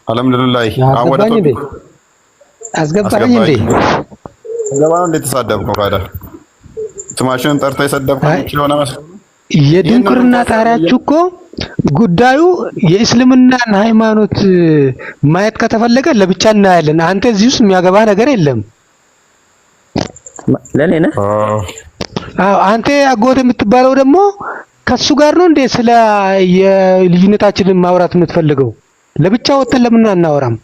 አልሐምዱሊላህ አስገባኝ እንዴ? አስገባኝ እንዴ? ዘባን እንዴት ተሳደብከው? ካዳ ስማችንን ጠርተህ የሰደብከው ስለሆነ የድንቁርና ጣሪያችሁ እኮ ጉዳዩ የእስልምናን ሃይማኖት ማየት ከተፈለገ ለብቻ እናያለን። አንተ እዚህ ውስጥ የሚያገባ ነገር የለም። ለኔ ነህ? አዎ አንተ አጎት የምትባለው ደግሞ ከሱ ጋር ነው እንዴ ስለ የልዩነታችንን ማውራት የምትፈልገው? ለብቻ ወጥተን ለምን አናወራም?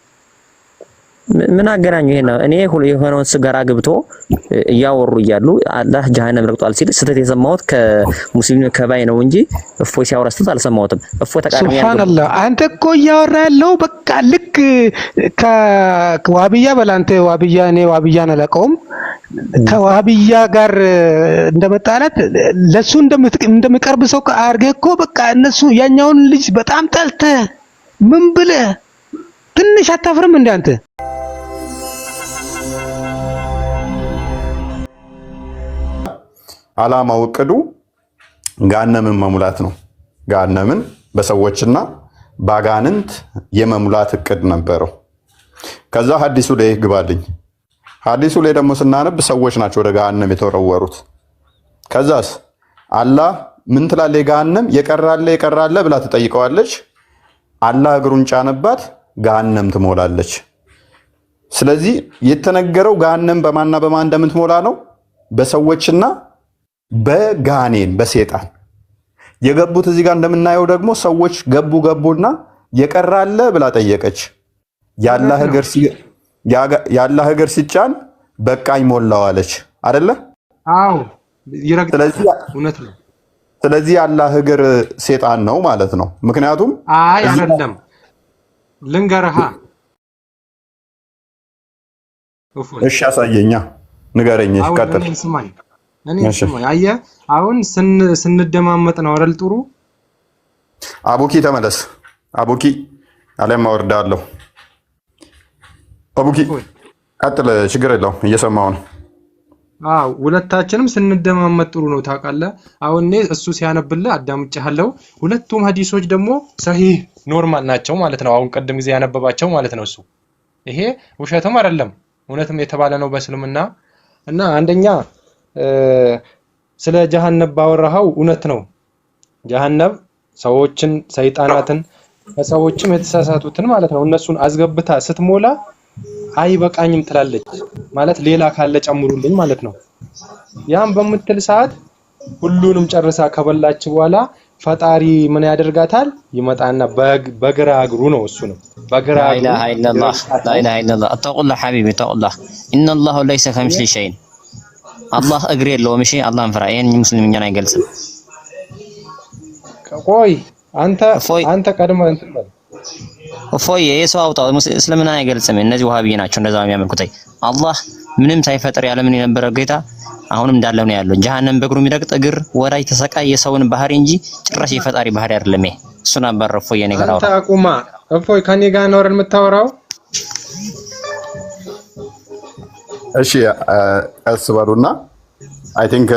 ምን አገናኘው? ይሄ ነው እኔ የሆነውን ስጋራ ግብቶ እያወሩ እያሉ አላህ ጀሃነም ረግጧል ሲል ስተት የሰማሁት ከሙስሊም ከባይ ነው እንጂ እፎይ ሲያወራስቱት አልሰማሁትም። እፎይ ተቃርሚያ ሱብሃንአላህ። አንተ እኮ እያወራ ያለው በቃ ልክ ከዋብያ በላንተ ዋብያ እኔ ዋብያን አላውቀውም ከዋብያ ጋር እንደመጣላት ለሱ እንደምቀርብ ሰው አድርገህ እኮ በቃ እነሱ ያኛውን ልጅ በጣም ጠልተህ ምን ብለህ ትንሽ አታፍርም እንደ አንተ? አላማው እቅዱ ገሃነምን መሙላት ነው። ገሃነምን በሰዎችና ባጋንንት የመሙላት እቅድ ነበረው። ከዛ ሐዲሱ ላይ ግባልኝ። ሐዲሱ ላይ ደግሞ ስናነብ ሰዎች ናቸው ወደ ገሃነም የተወረወሩት። ከዛስ አላህ ምን ትላለች? ገሃነም የቀራለ ብላ ትጠይቀዋለች። አላህ እግሩን ጫነባት፣ ገሃነም ትሞላለች። ስለዚህ የተነገረው ገሃነም በማንና በማን እንደምትሞላ ነው? በሰዎችና በጋኔን በሰይጣን የገቡት። እዚህ ጋር እንደምናየው ደግሞ ሰዎች ገቡና የቀራለ ብላ ጠየቀች። ያላህ እግር ሲጫን በቃኝ ሞላዋለች አይደለ? አዎ ይረግጣል። እውነት ነው። ስለዚህ ያላህ እግር ሰይጣን ነው ማለት ነው። ምክንያቱም አይ አይደለም ልንገርሃ። እሺ አሳየኛ፣ ንገረኝ። እሺ ቀጥል። እኔ ስማኝ፣ አየህ አሁን ስንደማመጥ ነው አይደል? ጥሩ አቡኪ ተመለስ። አቡኪ አለም አወርዳለሁ። አቡኪ ቀጥል፣ ችግር የለውም እየሰማሁ ነው። ሁለታችንም ስንደማመጥ ጥሩ ነው ታውቃለህ። አሁን እኔ እሱ ሲያነብልህ አዳምጬሃለሁ። ሁለቱም ሐዲሶች ደግሞ ሰሂህ ኖርማል ናቸው ማለት ነው። አሁን ቀደም ጊዜ ያነበባቸው ማለት ነው። እሱ ይሄ ውሸትም አይደለም እውነትም የተባለ ነው በእስልምና። እና አንደኛ ስለ ጀሃነም ባወራው እውነት ነው። ጀሃነም ሰዎችን ሰይጣናትን ከሰዎችም የተሳሳቱትን ማለት ነው እነሱን አዝገብታ ስትሞላ አይበቃኝም ትላለች ማለት ሌላ ካለ ጨምሩልኝ ማለት ነው። ያን በምትል ሰዓት ሁሉንም ጨርሳ ከበላች በኋላ ፈጣሪ ምን ያደርጋታል? ይመጣና በግራ እግሩ ነው እሱ ነው በግራ እግሩ ላ ኢላሃ ኢላላህ አተቁላ ሐቢቢ ተቁላ ኢነላሁ ለይሰ ከሚስሊ ሸይን አላህ እግር የለውም። እሺ አላህን ፍራ። ይሄን ሙስሊምኛን አይገልጽም። ቆይ አንተ ቀድመህ እንትን በል እፎይ የሰው አውጣው እስልምና አይገልጽም። እነዚህ ወሃቢይ ናቸው እንደዛ የሚያመልኩት። አላህ ምንም ሳይፈጥር ያለምን የነበረ ጌታ አሁንም እንዳለ ነው ያለው። ጀሃነም በእግሩ የሚረግጥ እግር ወራይ ተሰቃይ የሰውን ባህሪ እንጂ ጭራሽ የፈጣሪ ባህሪ አይደለም። ይሄ እሱን አባረ እፎይ የኔ ጋር አውራ። አንተ አቁማ እፎይ ከኔ ጋር ነው አይደል የምታወራው? እሺ አስባሩና አይ ቲንክ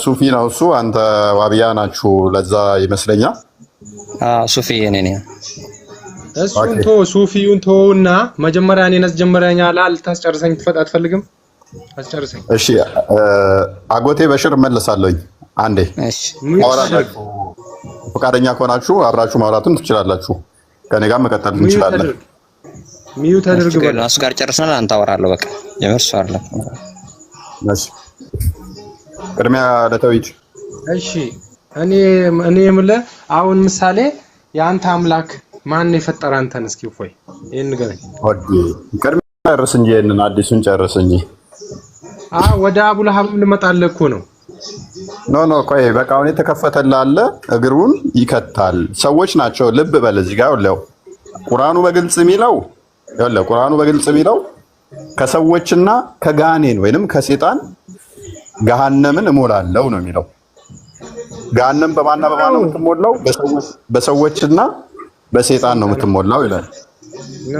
ሱፊ ነው እሱ። አንተ ዋቢያ ናችሁ ለዛ ይመስለኛል። ሱፊ የኔ ነኝ። እሱን ሱፊዩን ተውና መጀመሪያ እኔን አስጀምረኛል። ልታስጨርሰኝ አትፈልግም? አስጨርሰኝ። እሺ አጎቴ በሽር እመለሳለሁኝ። አንዴ እሺ አወራላችሁ። ፈቃደኛ ከሆናችሁ አብራችሁ ማውራቱን ትችላላችሁ። ከኔ ጋር መቀጠል እንችላለን። ሚዩት አድርግ በል። እሱ ጋር ጨርሰናል። አንተ አወራለሁ በቃ የመርሱ አይደለም። እሺ ቅድሚያ ለተውሂድ። እሺ እኔ የምልህ አሁን ምሳሌ የአንተ አምላክ ማን የፈጠረ አንተን? እስኪ እፎይ ይሄን ንገረኝ። ቅድሚያ ጨርስ እንጂ ይሄንን አዲሱን ጨርስ እንጂ። ወደ አቡለሀብ ልመጣልህ እኮ ነው። ኖ ቆይ በቃ አሁን የተከፈተልህ አለ እግሩን ይከታል። ሰዎች ናቸው። ልብ በል እዚህ ጋር ያለው ቁርአኑ በግልጽ የሚለው ከሰዎችና ከጋኔን ወይንም ከሰይጣን ገሃነምን እሞላለሁ ነው የሚለው። ገሃነም በማንና በማን ነው የምትሞላው? በሰዎችና በሰይጣን ነው የምትሞላው ይላል።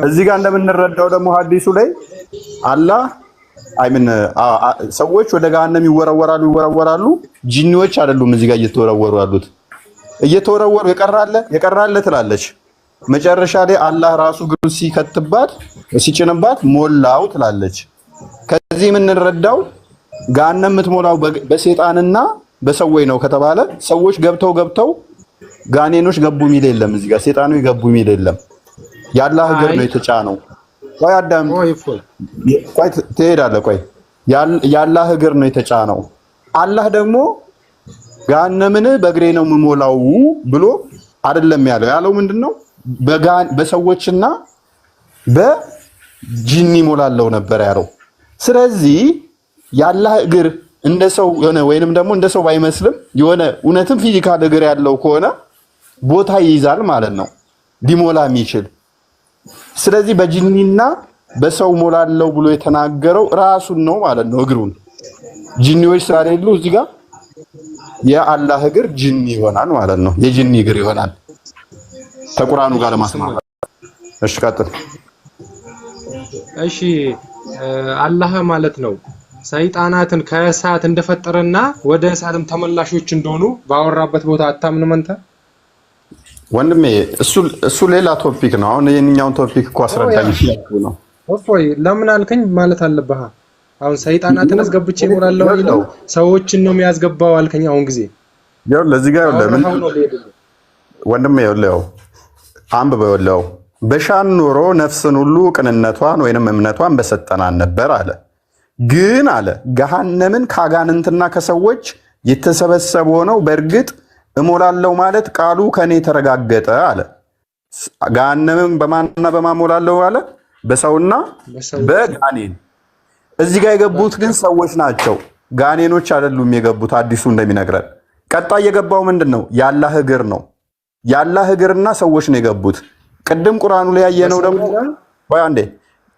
እዚህ ጋር እንደምንረዳው ደግሞ ሐዲሱ ላይ አላህ ሰዎች ወደ ገሃነም ይወረወራሉ። ጂኒዎች አይደሉም እዚህ ጋር እየተወረወሩ ያሉት። እየተወረወሩ የቀራለ ትላለች። መጨረሻ ላይ አላህ ራሱ እግሩን ሲጭንባት ሞላው ትላለች። ከዚህ የምንረዳው ገሃነም የምትሞላው በሰይጣንና በሰዎች ነው ከተባለ ሰዎች ገብተው ጋኔኖች ገቡ የሚል የለም። እዚህ ጋር ሰይጣኖች ገቡ የሚል የለም። የአላህ እግር ነው የተጫነው። ቆይ አዳም ቆይ ትሄዳለህ። ቆይ የአላህ እግር ነው የተጫነው። አላህ ደግሞ ገሃነምን በእግሬ ነው የምሞላው ብሎ አይደለም ያለው ምንድነው? በሰዎችና በጂኒ ሞላለው ነበር ያለው። ስለዚህ የአላህ እግር እንደ ሰው የሆነ ወይንም ደግሞ እንደ ሰው ባይመስልም የሆነ እውነትም ፊዚካል እግር ያለው ከሆነ ቦታ ይይዛል ማለት ነው ሊሞላ የሚችል። ስለዚህ በጂኒና በሰው ሞላለው ብሎ የተናገረው ራሱን ነው ማለት ነው እግሩን። ጂኒዎች ስላሌሉ እዚህ ጋር የአላህ እግር ጂኒ ይሆናል ማለት ነው። የጂኒ እግር ይሆናል ከቁርአኑ ጋር ለማስማማት። እሺ ቀጥል። እሺ አላህ ማለት ነው ሰይጣናትን ከእሳት እንደፈጠረና ወደ እሳትም ተመላሾች እንደሆኑ ባወራበት ቦታ አታምንም አንተ? ወንድሜ እሱ ሌላ ቶፒክ ነው። አሁን የኛውን ቶፒክ እኮ አስረዳኝ ነው። እፎይ ለምን አልከኝ ማለት አለብህ። አሁን ሰይጣናትን አስገብቼ እሞላለሁ ይለው ሰዎችን ነው የሚያስገባው አልከኝ። አሁን ጊዜ ያው ለዚህ ጋር ለምን ወንድሜ ይኸውልህ አንብበው ይኸውልህ በሻን ኖሮ ነፍስን ሁሉ ቅንነቷን ወይንም እምነቷን በሰጠናን ነበር አለ። ግን አለ ገሃነምን ከአጋንንትና ከሰዎች የተሰበሰበ ሆነው በእርግጥ እሞላለሁ ማለት ቃሉ ከኔ ተረጋገጠ አለ። ገሃነምን በማንና በማሞላለሁ አለ በሰውና በጋኔን። እዚህ ጋር የገቡት ግን ሰዎች ናቸው፣ ጋኔኖች አይደሉም የገቡት። አዲሱ እንደሚነግረን ቀጣይ የገባው ምንድነው? የአላህ እግር ነው። የአላህ እግርና ሰዎች ነው የገቡት። ቅድም ቁርአኑ ላይ ያየነው ደግሞ ወይ አንዴ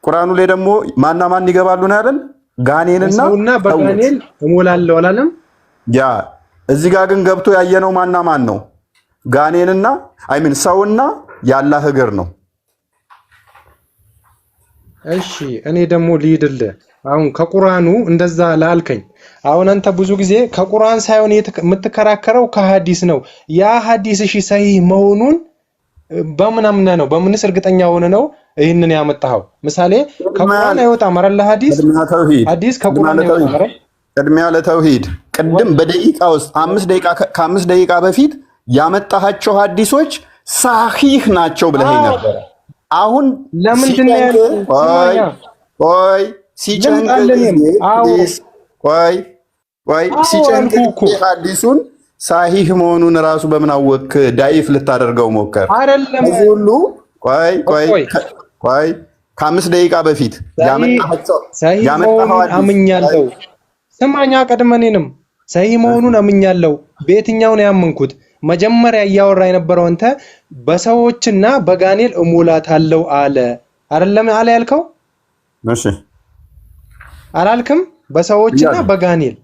ቁርአኑ ላይ ደግሞ ማና ማን ይገባሉ ነው ያለን? ጋኔንና ሰውና በጋኔን እሞላለሁ አላለም? ያ እዚህ ጋር ግን ገብቶ ያየነው ማና ማን ነው? ጋኔንና ሰውና የአላህ እግር ነው። እሺ እኔ ደግሞ ልሂድልህ አሁን ከቁርአኑ እንደዛ ላልከኝ። አሁን አንተ ብዙ ጊዜ ከቁርአን ሳይሆን የምትከራከረው ከሐዲስ ነው። ያ ሐዲስ እሺ ሰሂህ መሆኑን በምን አምነህ ነው? በምንስ እርግጠኛ ሆነ ነው ይሄንን ያመጣኸው? ምሳሌ ከቁርአን አይወጣም አይደል? ሐዲስ ከቁርአን አይወጣም አይደል? ቅድሚያ ለተውሂድ ቅድም በደቂቃ ውስጥ 5 ደቂቃ በፊት ያመጣሃቸው ሐዲሶች ሳሂህ ናቸው ብለህ ነበር። አሁን ለምንድን ነው ሲጨንቅ ሐዲሱን ሳሂህ መሆኑን ራሱ በምን አወቅ? ዳይፍ ልታደርገው ሞከር አይደለም ሁሉ ከ5 ደቂቃ በፊት ያመጣኸው አምኛለሁ። ስማኛ ቀድመኔንም ሰሂህ መሆኑን አምኛለሁ። በየትኛው ነው ያመንኩት? መጀመሪያ እያወራ የነበረው አንተ በሰዎችና በጋኔል እሞላታለሁ አለ አይደለም አለ ያልከው? እሺ አላልክም? በሰዎችና በጋኔል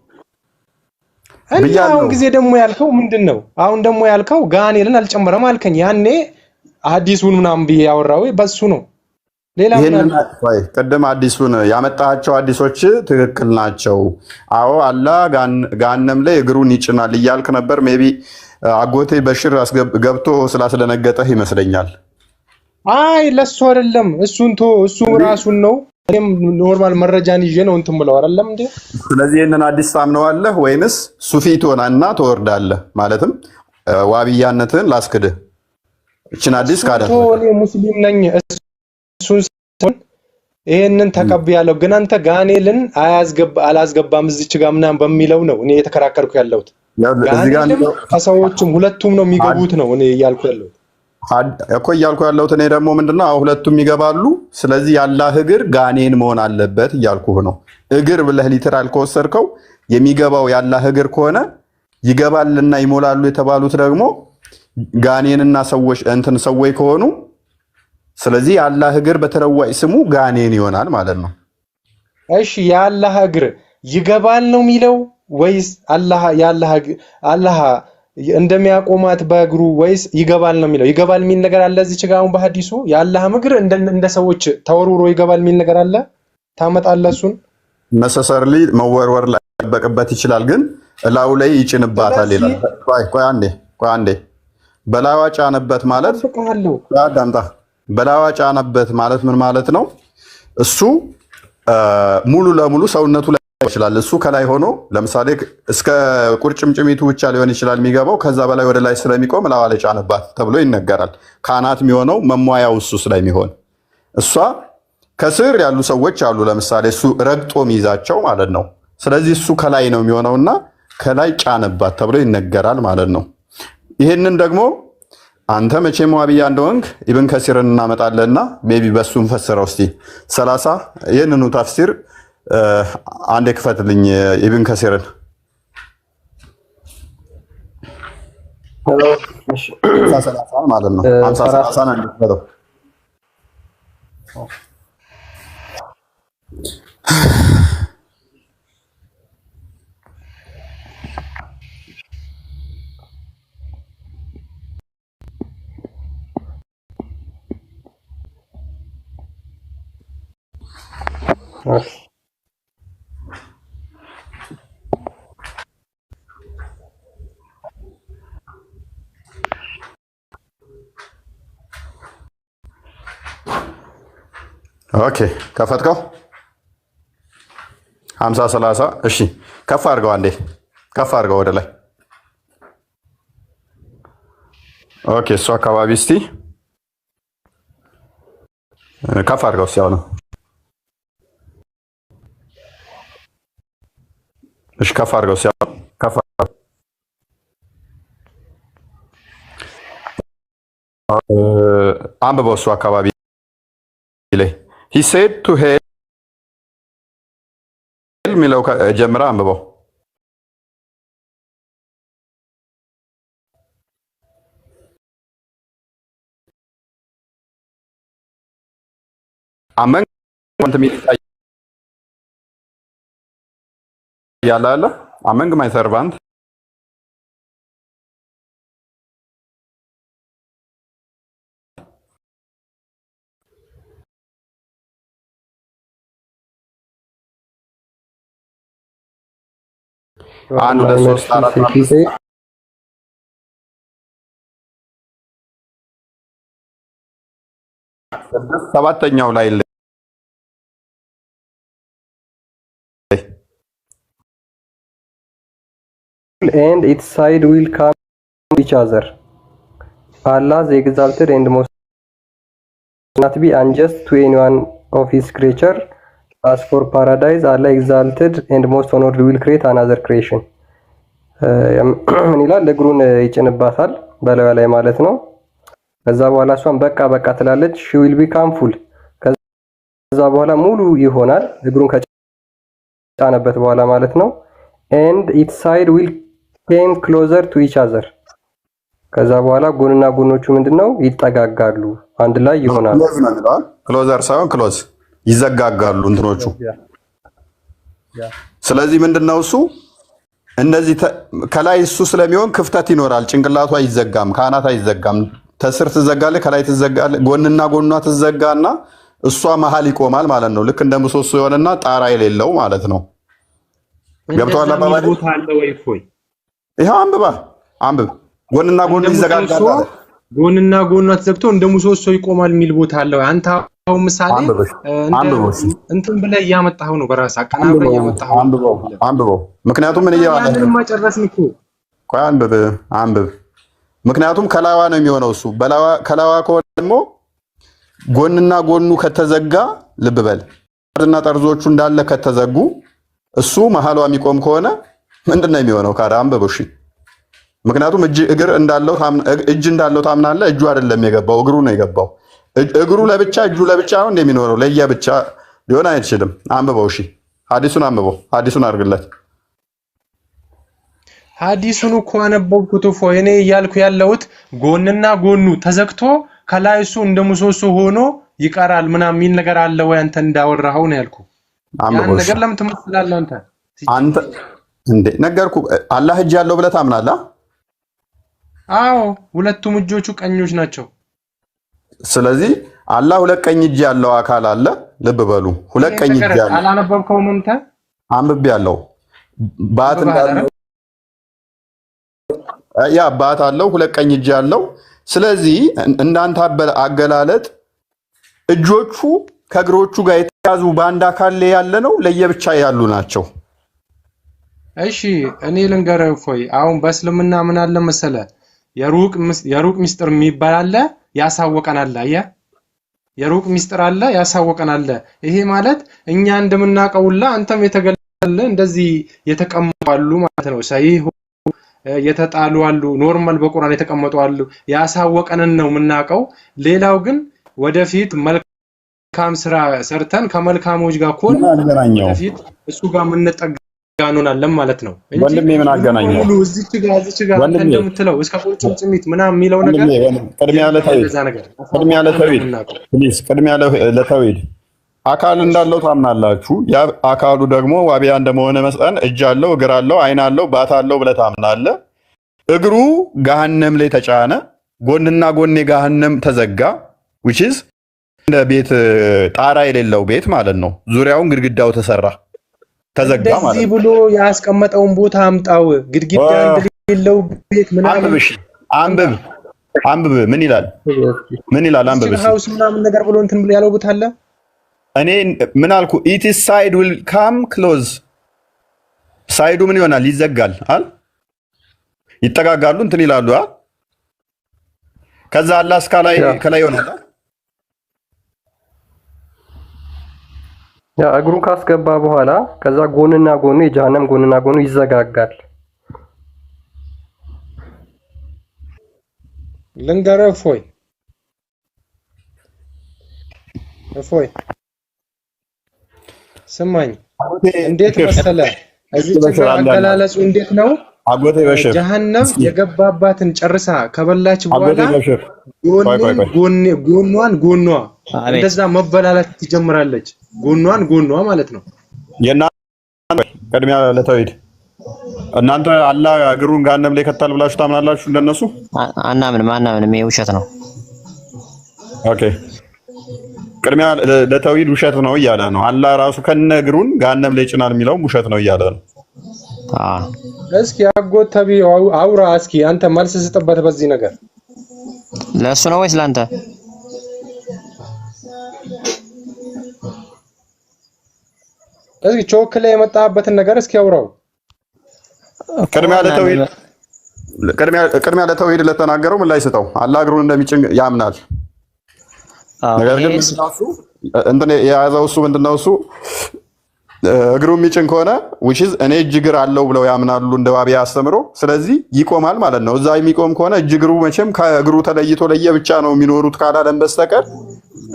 እና አሁን ጊዜ ደግሞ ያልከው ምንድነው? አሁን ደግሞ ያልከው ጋኔልን አልጨመረም አልከኝ። ያኔ ሐዲሱን ምናምን ብዬ ያወራው በሱ ነው። ሌላ ምን አይ ቀደም ሐዲሱን ያመጣቸው ሐዲሶች ትክክል ናቸው። አዎ አላህ ጋነም ላይ እግሩን ይጭናል እያልክ ነበር። ሜቢ አጎቴ በሽር ገብቶ ስላስደነገጠህ ይመስለኛል። አይ ለሱ አይደለም እሱ ራሱን ነው። እኔም ኖርማል መረጃን ይዤ ነው እንትን ብለው አይደለም እንዴ? ስለዚህ እነን አዲስ ታምነዋለህ ወይንስ ሱፊት ሆናና ተወርዳለህ? ማለትም ዋብያነትን ላስክድህ እቺን አዲስ ካደረክ እኔ ሙስሊም ነኝ እሱን ይሄንን ተቀብያለሁ። ግን አንተ ጋኔልን አላስገባም እዚች ጋር ምናምን በሚለው ነው እኔ የተከራከርኩ ያለሁት። ጋኔልም ከሰዎችም ሁለቱም ነው የሚገቡት ነው እኔ እያልኩ ያለሁት እኮ እያልኩ ያለሁት እኔ ደግሞ ምንድነው ሁለቱም ይገባሉ። ስለዚህ የአላህ እግር ጋኔን መሆን አለበት እያልኩህ ነው። እግር ብለህ ሊተራል ከወሰድከው የሚገባው የአላህ እግር ከሆነ ይገባልና ይሞላሉ የተባሉት ደግሞ ጋኔንና ሰዎች ሰዎች ከሆኑ ስለዚህ የአላህ እግር በተለዋጭ ስሙ ጋኔን ይሆናል ማለት ነው። እሺ የአላህ እግር ይገባል ነው የሚለው ወይስ አላህ እንደሚያቆማት በእግሩ ወይስ ይገባል ነው የሚለው? ይገባል የሚል ነገር አለ እዚህ ጋር አሁን በሐዲሱ የአላህ እግር እንደ ሰዎች ተወርውሮ ይገባል የሚል ነገር አለ። ታመጣለህ እሱን ነሰሰርሊ መወርወር ላይ ይጠበቅበት ይችላል፣ ግን እላው ላይ ይጭንባታል ይላል። ቆይ አንዴ በላዋ ጫነበት ማለት ተፈቀሃለሁ አዳምጣ። በላዋ ጫነበት ማለት ምን ማለት ነው? እሱ ሙሉ ለሙሉ ሰውነቱ ላይ ይችላል። እሱ ከላይ ሆኖ ለምሳሌ እስከ ቁርጭምጭሚቱ ብቻ ሊሆን ይችላል የሚገባው። ከዛ በላይ ወደ ላይ ስለሚቆም ላዋ ላይ ጫነባት ተብሎ ይነገራል። ካህናት የሚሆነው መሟያው እሱ ስለሚሆን እሷ ከስር ያሉ ሰዎች አሉ። ለምሳሌ እሱ ረግጦ ሚይዛቸው ማለት ነው። ስለዚህ እሱ ከላይ ነው የሚሆነውና ከላይ ጫነባት ተብሎ ይነገራል ማለት ነው። ይህንን ደግሞ አንተ መቼም ዋብያ እንደሆንክ ኢብን ከሲርን እናመጣለንና ሜቢ በሱ እንፈስረው እስቲ 30 ይህንኑ ተፍሲር አንዴ ክፈትልኝ ኢብን ከሲርን 30 ማለት ነው 50 30 አንዴ ክፈተው። ኦኬ ከፈትከው 50 30 እሺ ከፍ አድርገው አንዴ ከፍ አድርገው ወደ ላይ ኦኬ እሱ አካባቢ እስቲ ከፍ አድርገው ሲያው ነው እሺ ከፍ አድርገው ሲያው ከፍ አንብበው እሱ አካባቢ ላይ he said to hell ሚለው ጀምራ አንብበው አመን ወንት ሚታይ ያላለ አመንግ ማይ ሰርቫንት አንድ ሁለት ሶስት አራት አምስት ሰባተኛው ላይ and its side will come to each other. Allah is exalted and most not be unjust to anyone of his creature. As for paradise, Allah exalted and most honored will create another creation. ምን ይላል? እግሩን ይጭንባታል በላዩ ላይ ማለት ነው። ከዛ በኋላ እሷን በቃ በቃ ትላለች። she will become full ከዛ በኋላ ሙሉ ይሆናል እግሩን ከጫነበት በኋላ ማለት ነው። and its side will came closer to each other ከዛ በኋላ ጎንና ጎኖቹ ምንድነው ይጠጋጋሉ አንድ ላይ ይሆናሉ። ክሎዘር ሳይሆን ክሎዝ ይዘጋጋሉ እንትኖቹ። ስለዚህ ምንድነው እሱ እንደዚህ ከላይ እሱ ስለሚሆን ክፍተት ይኖራል። ጭንቅላቱ አይዘጋም፣ ካናት አይዘጋም። ተስር ትዘጋለች፣ ከላይ ትዘጋለች፣ ጎንና ጎኗ ትዘጋና እሷ መሀል ይቆማል ማለት ነው። ልክ እንደ ምሰሶ የሆነና ጣራ የሌለው ማለት ነው። ገብቷል አባባሌ? ይሄው አንብብ ጎንና ጎኑ ይዘጋጋል። ጎንና ጎኗ ተዘግቶ እንደ ምሰሶ ይቆማል የሚል ቦታ አለው። አንተ አሁን ምሳሌ እንትን ብለህ እያመጣኸው ነው፣ በራስህ አቀናብረህ እያመጣኸው። አንብበው ምክንያቱም ምን እያወራህ ነው? ማጨረስን እኮ ቆይ አንብብ። ምክንያቱም ከላዋ ነው የሚሆነው እሱ ከላዋ ከሆነ ደግሞ ጎንና ጎኑ ከተዘጋ ልብ በል እና ጠርዞቹ እንዳለ ከተዘጉ እሱ መሀሏ የሚቆም ከሆነ ምንድነው የሚሆነው? ካዳ አንብበው እሺ። ምክንያቱም እጅ እንዳለው ታምናለህ። እጁ አይደለም የገባው እግሩ ነው የገባው። እግሩ ለብቻ እጁ ለብቻ ነው እንደሚኖረው ለየብቻ ሊሆን አይችልም። አንብበው እሺ። ሐዲሱን አንብበው። ሐዲሱን አድርግለት። ሐዲሱን እኮ አነበብኩት እኮ እኔ እያልኩ ያለሁት ጎንና ጎኑ ተዘግቶ ከላይ እሱ እንደ ምሰሶ ሆኖ ይቀራል ምናምን የሚል ነገር አለ ወይ? አንተ እንዳወራኸው ነው ያልኩ። ያን ነገር ለምን ትመስላለህ አንተ እንዴ? ነገርኩህ። አላህ እጅ ያለው ብለህ ታምናለህ? አዎ፣ ሁለቱም እጆቹ ቀኞች ናቸው። ስለዚህ አላህ ሁለት ቀኝ እጅ ያለው አካል አለ። ልብ በሉ፣ ሁለት ቀኝ እጅ ያለው አላነበብከውም አንተ? አንብቤ ያለው ባት እንዳለው ያ አባት አለው፣ ሁለት ቀኝ እጅ አለው። ስለዚህ እንዳንተ አገላለጥ እጆቹ ከእግሮቹ ጋር የተያዙ በአንድ አካል ላይ ያለ ነው፣ ለየብቻ ያሉ ናቸው። እሺ እኔ ልንገርህ እፎይ፣ አሁን በእስልምና ምን አለ መሰለ የሩቅ ሚስጥር የሚባል አለ፣ ያሳወቀን አለ። አየህ የሩቅ ሚስጥር አለ፣ ያሳወቀን አለ። ይሄ ማለት እኛ እንደምናውቀውላ አንተም የተገለጸልህ እንደዚህ የተቀመጡ አሉ ማለት ነው። ሰሂህ የተጣሉ አሉ፣ ኖርማል በቁርአን የተቀመጡ አሉ። ያሳወቀንን ነው የምናውቀው። ሌላው ግን ወደፊት መልካም ስራ ሰርተን ከመልካሞች ጋር ኮን ወደፊት እሱ ጋር የምንጠጋ እንሆናለን ማለት ነው እንጂ ወንድሜ ምን አገናኘው? ሁሉ እዚች ጋር እንደምትለው እስከ ቁርጭምጭሚት ምናምን የሚለው ነገር ቅድሚያ ለተውሂድ አካል እንዳለው ታምናላችሁ። ያ አካሉ ደግሞ ዋቢያ እንደመሆነ መጠን እጅ አለው፣ እግር አለው፣ አይን አለው፣ ባት አለው ብለህ ታምናለህ። እግሩ ገሃነም ላይ ተጫነ፣ ጎንና ጎን ገሃነም ተዘጋ። which is እንደ ቤት ጣራ የሌለው ቤት ማለት ነው። ዙሪያውን ግድግዳው ተሰራ ተዘጋ ማለት ነው። እንደዚህ ብሎ ያስቀመጠውን ቦታ አምጣው። ግድግዳ እንደሌለው ቤት ምናምን አንብብ ምን ይላል? አንብብ ሃውስ ምናምን ነገር ብሎ እንትን ብሎ ያለው ቦታ አለ። እኔ ምን አልኩ? ኢት ኢዝ ሳይድ ዊል ካም ክሎዝ። ሳይዱ ምን ይሆናል? ይዘጋል አይደል? ይጠጋጋሉ እንትን ይላሉ አይደል? ከዛ አላህ ከላይ ይሆናል። ያ እግሩን ካስገባ በኋላ ከዛ ጎንና ጎኑ የጀሃነም ጎንና ጎኑ ይዘጋጋል። ልንገርህ እፎይ ስማኝ፣ እንዴት መሰለ እዚህ ጋር አገላለጹ እንዴት ነው? አጎቴ በሽር ጀሃነም የገባባትን ጨርሳ ከበላች በኋላ ጎኗ እንደዛ መበላላት ትጀምራለች። ጎኗ ማለት ነው። ቅድሚያ ለተውሂድ እናንተ አላህ እግሩን ገሃነም ላይ ከታል ብላችሁ ታምናላችሁ? እንደነሱ አናምንም። ይሄ ውሸት ነው። ኦኬ ቅድሚያ ለተውሂድ ውሸት ነው እያለ ነው። አላህ ራሱ ከነ እግሩን ገሃነም ላይ ይጭናል የሚለውም ውሸት ነው እያለ ነው። እስኪ አጎት ተብዬው አውራ እስኪ አንተ መልስ ስጥበት በዚህ ነገር። ለእሱ ነው ወይስ ለአንተ? እስኪ ቾክ ላይ የመጣበትን ነገር እስኪ አውራው። ቅድሚያ ለተውሂድ ለተናገረው ምን ላይ ስጠው። አላህ እግሩን እንደሚጭን ያምናል። ነገር ግን እንትን የያዘው እሱ ምንድነው? እሱ እግሩ የሚጭን ከሆነ which is እኔ እጅ እግር አለው ብለው ያምናሉ እንደ ዋቢያ አስተምሮ። ስለዚህ ይቆማል ማለት ነው። እዛ የሚቆም ከሆነ እጅ እግሩ መቼም ከእግሩ ተለይቶ ለየብቻ ነው የሚኖሩት ካላለም በስተቀር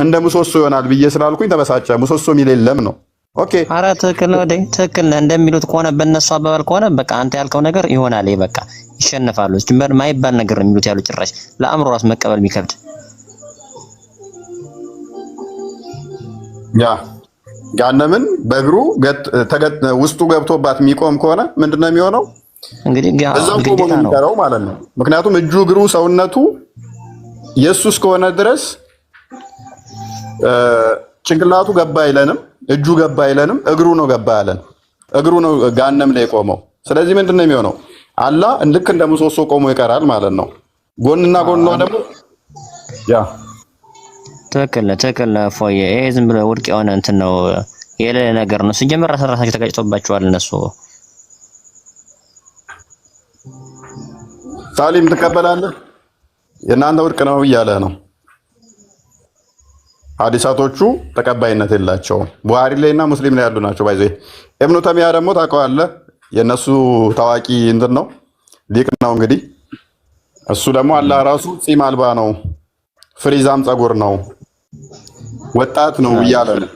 እንደ ምሰሶ ይሆናል ብዬ ስላልኩኝ ተበሳጨ። ምሰሶ የሚል የለም ነው። ኦኬ ኧረ ትክክል ነው። ትክክል ነህ እንደሚሉት ከሆነ በእነሱ አባባል ከሆነ በቃ አንተ ያልከው ነገር ይሆናል። በቃ ይሸነፋሉ። ጅምበር ማይባል ነገር ነው የሚሉት ያሉ ጭራሽ ለአእምሮ ራስ መቀበል የሚከብድ ያ ገሃነምን በእግሩ ውስጡ ገብቶባት የሚቆም ከሆነ ምንድነው የሚሆነው? እንግዲህ እዛው ቆሞ ነው የሚቀረው ማለት ነው። ምክንያቱም እጁ እግሩ ሰውነቱ የሱ እስከሆነ ድረስ ጭንቅላቱ ገባ አይለንም፣ እጁ ገባ አይለንም፣ እግሩ ነው ገባ ያለን። እግሩ ነው ገሃነም ላይ ቆመው። ስለዚህ ምንድነው የሚሆነው? አላህ ልክ እንደ ምሰሶ ቆሞ ይቀራል ማለት ነው። ጎንና ጎን ነው ደግሞ ያ ትክክል ነህ ፎዬ። ይሄ ዝም ብሎ ውድቅ የሆነ እንትን ነው የሌለ ነገር ነው። ሲጀመር ራሳቸው ተጋጭቶባቸዋል እነሱ። ሳሊም ትቀበላለህ? የእናንተ ውድቅ ነው እያለ ነው። ሐዲሳቶቹ ተቀባይነት የላቸውም። ቡሃሪ ላይ እና ሙስሊም ላይ ያሉ ናቸው። ባይዘ ኢብኑ ተሚያ ደግሞ ታውቀዋለህ፣ የነሱ ታዋቂ እንትን ነው ሊቅ ነው። እንግዲህ እሱ ደግሞ አላህ ራሱ ጺም አልባ ነው፣ ፍሪዛም ጸጉር ነው፣ ወጣት ነው እያለ ነው።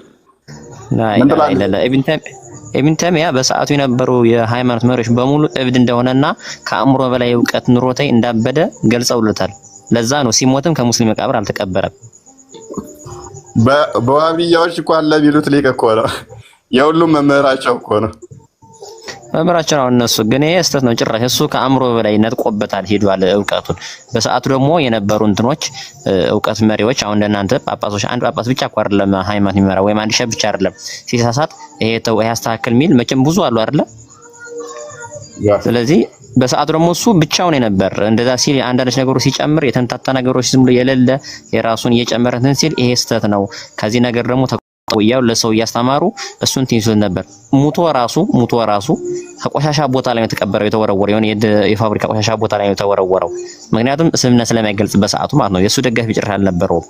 ኢብኑ ተሚያ በሰዓቱ የነበሩ የሃይማኖት መሪዎች በሙሉ እብድ እንደሆነና ከአእምሮ በላይ እውቀት ኑሮታይ እንዳበደ ገልጸውለታል። ለዛ ነው ሲሞትም ከሙስሊም መቃብር አልተቀበረም። በዋብያዎች እኮ አለ ቢሉት ሊቅ እኮ ነው። የሁሉም መምህራቸው እኮ ነው። መምህራቸው ነው እነሱ። ግን ይሄ ስህተት ነው ጭራሽ። እሱ ከአእምሮ በላይ ነጥቆበታል ሄዷል እውቀቱን። በሰዓቱ ደግሞ የነበሩ እንትኖች እውቀት መሪዎች አሁን እንደናንተ ጳጳሶች፣ አንድ ጳጳስ ብቻ እኮ አይደለም ሃይማኖት የሚመራ ወይም አንድ ሸህ ብቻ አይደለም። ሲሳሳት ይሄ ተው ይሄ አስተካክል የሚል መቼም ብዙ አሉ አይደለ? ስለዚህ በሰዓቱ ደግሞ እሱ ብቻውን ነበር። እንደዛ ሲል አንዳንድ ነገሮች ሲጨምር የተንታታ ነገሮች ዝም ብሎ የሌለ የራሱን እየጨመረ እንትን ሲል ይሄ ስህተት ነው፣ ከዚህ ነገር ደግሞ ተቆያው ለሰው እያስተማሩ እሱን ትይዙት ነበር። ሙቶ ራሱ ከቆሻሻ ቦታ ላይ የተቀበረው የተወረወረው የሆነ የፋብሪካ ቆሻሻ ቦታ ላይ የተወረወረው። ምክንያቱም እስልምና ስለማይገልጽ በሰዓቱ ማለት ነው። የሱ ደጋፊ ጭራሽ አልነበረውም።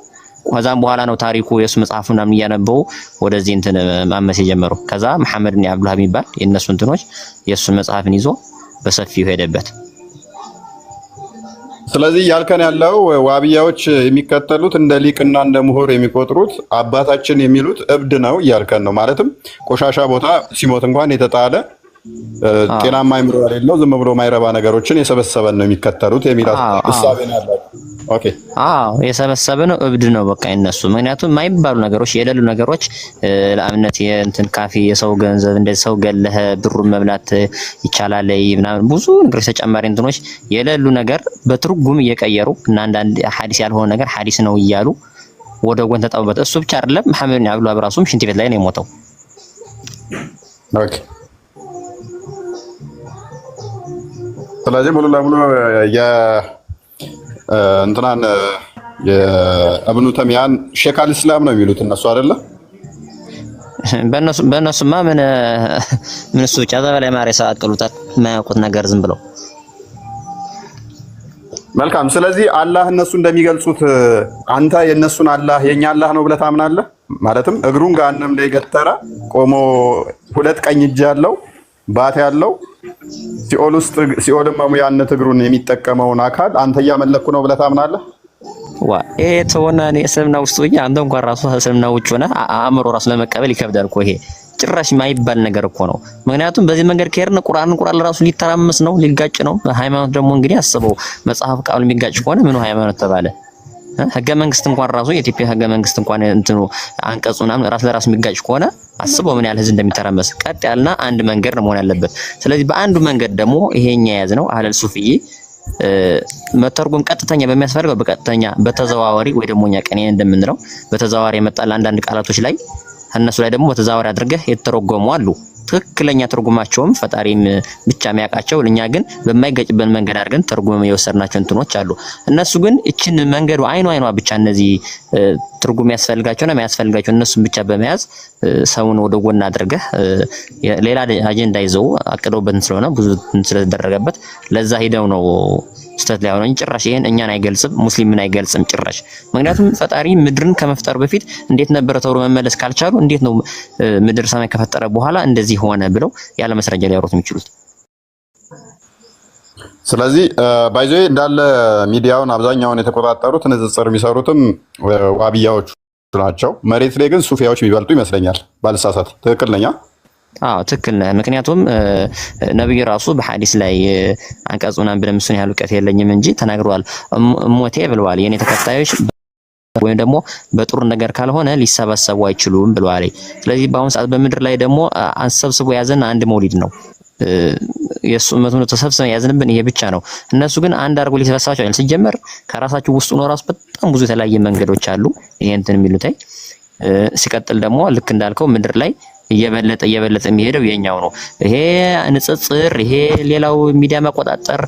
ከዛም በኋላ ነው ታሪኩ የሱ መጽሐፍ ምናምን እያነበቡ ወደዚህ እንትን ማመስ የጀመሩ። ከዛ መሐመድ ኢብኑ አብዱልዋሃብ የሚባል የነሱ እንትኖች የሱን መጽሐፍን ይዞ በሰፊው ሄደበት። ስለዚህ ያልከን ያለው ዋብያዎች የሚከተሉት እንደ ሊቅና እንደ ምሁር የሚቆጥሩት አባታችን የሚሉት እብድ ነው እያልከን ነው። ማለትም ቆሻሻ ቦታ ሲሞት እንኳን የተጣለ ጤናማ አይምሮ የሌለው ዝም ብሎ ማይረባ ነገሮችን የሰበሰበን ነው የሚከተሉት የሚል እሳቤ ነው ያለው። ኦኬ የሰበሰበ ነው እብድ ነው በቃ እነሱ። ምክንያቱም የማይባሉ ነገሮች የሌሉ ነገሮች ለአብነት የእንትን ካፌ የሰው ገንዘብ እንደዚህ ሰው ገለህ ብሩን መብላት ይቻላል ምናምን ብዙ ነገሮች ተጨማሪ እንትኖች የሌሉ ነገር በትርጉም እየቀየሩ እና አንዳንድ ሐዲስ ያልሆነ ነገር ሐዲስ ነው እያሉ ወደ ጎን ተጣበበት። እሱ ብቻ አይደለም መሐመድ ኢብኑ አብዱልዋሃብ ራሱም ሽንት ቤት ላይ ነው የሞተው። ኦኬ ስለዚህ ሙሉ ለሙሉ እንትናን የእብኑ ተሚያን ሼክ አልእስላም ነው የሚሉት እነሱ አይደለ? በእነሱማ ምን እሱ ብቻ በላይ ማሬሳ አቅሉታል የማያውቁት ነገር ዝም ብለው። መልካም። ስለዚህ አላህ እነሱ እንደሚገልጹት አንተ የእነሱን አላህ የኛ አላህ ነው ብለህ ታምናለህ? ማለትም እግሩን ገሃነም ላይ ገተረ ቆሞ ሁለት ቀኝ እጅ ያለው ባት ያለው ሲኦል ውስጥ ሲኦል መሙያነት እግሩን የሚጠቀመውን አካል አንተ እያመለኩ ነው ብለህ ታምናለህ? ይሄ ተወና እኔ እስልምና ውስጥ ሆኜ አንተ እንኳን ራሱ እስልምና ውጭ ሆነህ አእምሮ ራሱ ለመቀበል ይከብዳል እኮ። ይሄ ጭራሽ የማይባል ነገር እኮ ነው። ምክንያቱም በዚህ መንገድ ከሄድን ቁርአን ራሱ ሊተራመስ ነው፣ ሊጋጭ ነው። ሃይማኖት ደግሞ እንግዲህ አስበው መጽሐፍ ቃሉ የሚጋጭ ከሆነ ምኑ ሃይማኖት ተባለ? ህገ መንግስት እንኳን ራሱ የኢትዮጵያ ህገ መንግስት እንኳን እንትኑ አንቀጹ ምናምን ራስ ለራስ የሚጋጭ ከሆነ አስበው ምን ያህል ህዝብ እንደሚተራመስ። ቀጥ ያልና አንድ መንገድ ነው መሆን ያለበት። ስለዚህ በአንዱ መንገድ ደግሞ ይሄኛ ያዝ ነው አህለል ሱፍዬ መተርጎም ቀጥተኛ በሚያስፈልገው በቀጥተኛ በተዘዋዋሪ ወይ ደግሞ እኛ ቀኔ እንደምንለው በተዘዋዋሪ የመጣል አንዳንድ ቃላቶች ላይ እነሱ ላይ ደግሞ በተዘዋዋሪ አድርገህ የተረጎሙ አሉ። ትክክለኛ ትርጉማቸውም ፈጣሪም ብቻ የሚያውቃቸው፣ እኛ ግን በማይገጭበት መንገድ አድርገን ትርጉም የወሰድናቸው እንትኖች አሉ። እነሱ ግን እችን መንገዱ አይኗ ብቻ እነዚህ ትርጉም ያስፈልጋቸውና የማያስፈልጋቸው እነሱን ብቻ በመያዝ ሰውን ወደ ጎን አድርገህ ሌላ አጀንዳ ይዘው አቅደውበት ስለሆነ ብዙ ስለተደረገበት ለዛ ሄደው ነው ስተት ላይ ሆነኝ። ጭራሽ ይሄን እኛን አይገልጽም፣ ሙስሊምን አይገልጽም ጭራሽ። ምክንያቱም ፈጣሪ ምድርን ከመፍጠር በፊት እንዴት ነበር ተብሎ መመለስ ካልቻሉ እንዴት ነው ምድር ሰማይ ከፈጠረ በኋላ እንደዚህ ሆነ ብለው ያለ መስረጃ ሊያወሩት የሚችሉት? ስለዚህ ባይዞ እንዳለ ሚዲያውን አብዛኛውን የተቆጣጠሩት ንጽጽር የሚሰሩትም ዋብያዎቹ ናቸው። መሬት ላይ ግን ሱፊያዎች የሚበልጡ ይመስለኛል ባልሳሳት። ትክክል ነኝ? ትክክል ነህ። ምክንያቱም ነብዩ ራሱ በሐዲስ ላይ አንቀጹና ብለምሱን ያህል እውቀት የለኝም እንጂ ተናግረዋል። ሞቴ ብለዋል የኔ ተከታዮች ወይም ደግሞ በጥሩ ነገር ካልሆነ ሊሰበሰቡ አይችሉም ብለዋል። ስለዚህ በአሁን ሰዓት በምድር ላይ ደግሞ አንሰብስቦ ያዘን አንድ መውሊድ ነው። የሱ መቱን ተሰብስበን ያዝንብን ይሄ ብቻ ነው። እነሱ ግን አንድ አርጎ ሊሰበሰባቸው አይደል። ሲጀመር ከራሳቸው ውስጥ ነው ራሱ በጣም ብዙ የተለያየ መንገዶች አሉ ይሄ እንትን የሚሉት። ሲቀጥል ደግሞ ልክ እንዳልከው ምድር ላይ እየበለጠ የሚሄደው የኛው ነው። ይሄ ንጽጽር፣ ይሄ ሌላው ሚዲያ መቆጣጠር፣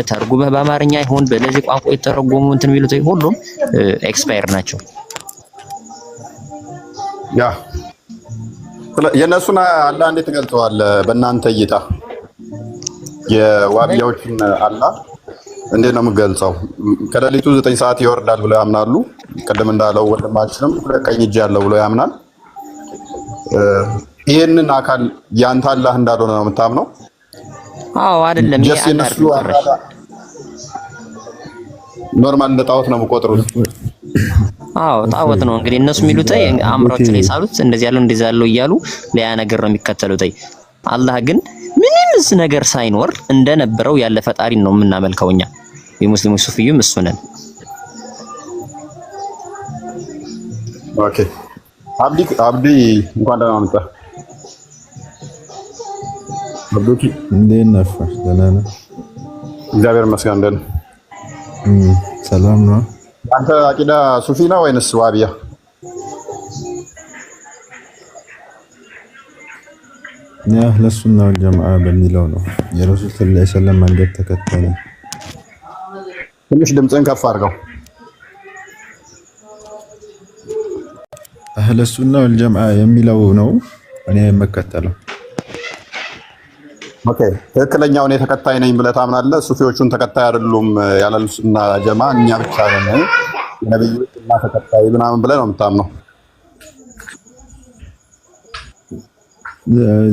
ተርጉመህ በአማርኛ ይሁን በለዚህ ቋንቋ የተረጎሙ እንትን የሚሉት ሁሉም ኤክስፓየር ናቸው። ያ የነሱን አላህ እንዴት ትገልጸዋለህ? በእናንተ እይታ የዋብያዎችን አላህ እንዴት ነው የምገልጸው? ከሌሊቱ 9 ሰዓት ይወርዳል ብለው ያምናሉ። ቅድም እንዳለው ወንድማችንም ቀኝ እጅ ያለው ብሎ ያምናል። ይሄንን አካል ያንተ አላህ እንዳልሆነ ነው የምታምነው? አዎ አይደለም። ይሄ ኖርማል እንደ ጣዖት ነው የምቆጥሩት። አዎ ጣዖት ነው እንግዲህ እነሱ የሚሉት አእምሯቸው ላይ ሳሉት እንደዚህ ያለው እንደዚህ ያለው እያሉ ሌላ ነገር ነው የሚከተሉት። አላህ ግን ምንም ነገር ሳይኖር እንደነበረው ያለ ፈጣሪ ነው የምናመልከው እኛ የሙስሊሞች ሱፊዩም እሱ ነን። ኦኬ አብዲ እንኳን ደህና መጣህ። አብዱኪ እንዴት ነህ? ደህና ነህ? እግዚአብሔር ይመስገን ደህና። ሰላም ነው። አንተ አቂዳ ሱፊ ነው ወይንስ ዋቢያ? አህለ ሱና ወል ጀማዓ በሚለው ነው የረሱል ሰለላሁ ዐለይሂ ወሰለም መንገድ ተከታይ ነኝ። ትንሽ ድምፅን ከፍ አድርገው። አህለ ሱና ወል ጀማዓ የሚለው ነው እኔ የምከተለው። ኦኬ ትክክለኛውን የተከታይ ነኝ ብለህ ታምናለህ? ሱፊዎቹን ተከታይ አይደሉም ያለ ሱና ጀማ እኛ ብቻ ነን ነብዩ እና ተከታይ ምናምን ብለህ ነው የምታምነው?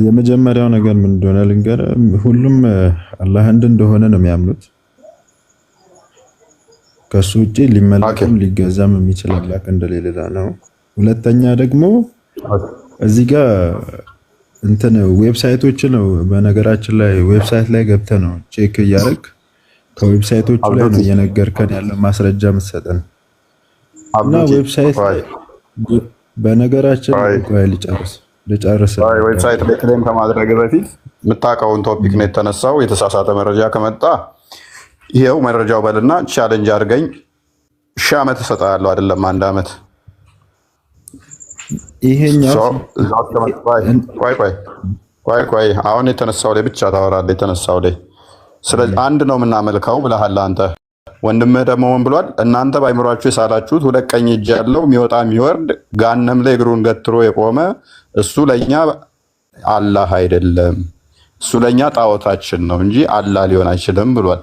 የመጀመሪያው ነገር ምን እንደሆነ ልንገርህ። ሁሉም አላህ አንድ እንደሆነ ነው የሚያምኑት። ከሱ ውጪ ሊመለክም ሊገዛም የሚችል አምላክ እንደሌለ ነው። ሁለተኛ ደግሞ እዚህ ጋር እንትን ዌብሳይቶች ነው። በነገራችን ላይ ዌብሳይት ላይ ገብተህ ነው ቼክ እያደረግ ከዌብሳይቶቹ ላይ ነው እየነገርከን ያለው ማስረጃ መሰጠን እና ዌብሳይት በነገራችን ላይ ልጨርስ ዌብሳይት ላይ ክሌም ከማድረግ በፊት የምታውቀውን ቶፒክ ነው የተነሳው። የተሳሳተ መረጃ ከመጣ ይሄው መረጃው በልና ቻሌንጅ አድርገኝ። 1000 ዓመት እሰጥሃለሁ አይደለም 1 ዓመት። ይሄኛው ቆይ አሁን የተነሳው ላይ ብቻ ታወራለህ። የተነሳው ላይ ስለዚህ አንድ ነው የምናመልከው ብለሃል አንተ። ወንድምህ ደግሞ ምን ብሏል? እናንተ ባይምሯችሁ የሳላችሁት 2 ቀኝ እጅ ያለው የሚወጣ የሚወርድ ጋነም ላይ እግሩን ገትሮ የቆመ እሱ ለኛ አላህ አይደለም፣ እሱ ለኛ ጣዖታችን ነው እንጂ አላህ ሊሆን አይችልም ብሏል።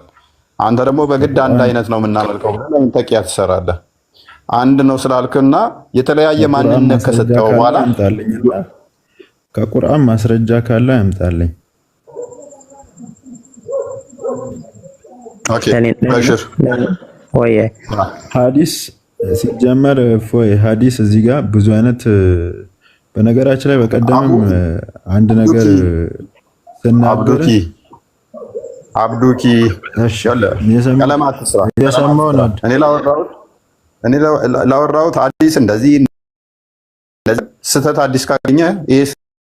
አንተ ደግሞ በግድ አንድ አይነት ነው የምናመልከው ብለህ ተቂያ ትሰራለህ። አንድ ነው ስላልክና የተለያየ ማንነት ከሰጠው በኋላ ከቁርአን ማስረጃ ካለ ያምጣልኝ። ኦኬ በሽር ወይ ሐዲስ ሲጀመር ሐዲስ እዚህ ጋር ብዙ አይነት በነገራችን ላይ በቀደምም አንድ ነገር ስናገር አብዱኪ ቀለማት ስራ የሰማው ነው። እኔ ላወራሁት ሐዲስ እንደዚህ ስህተት ሐዲስ ካገኘ ይሄ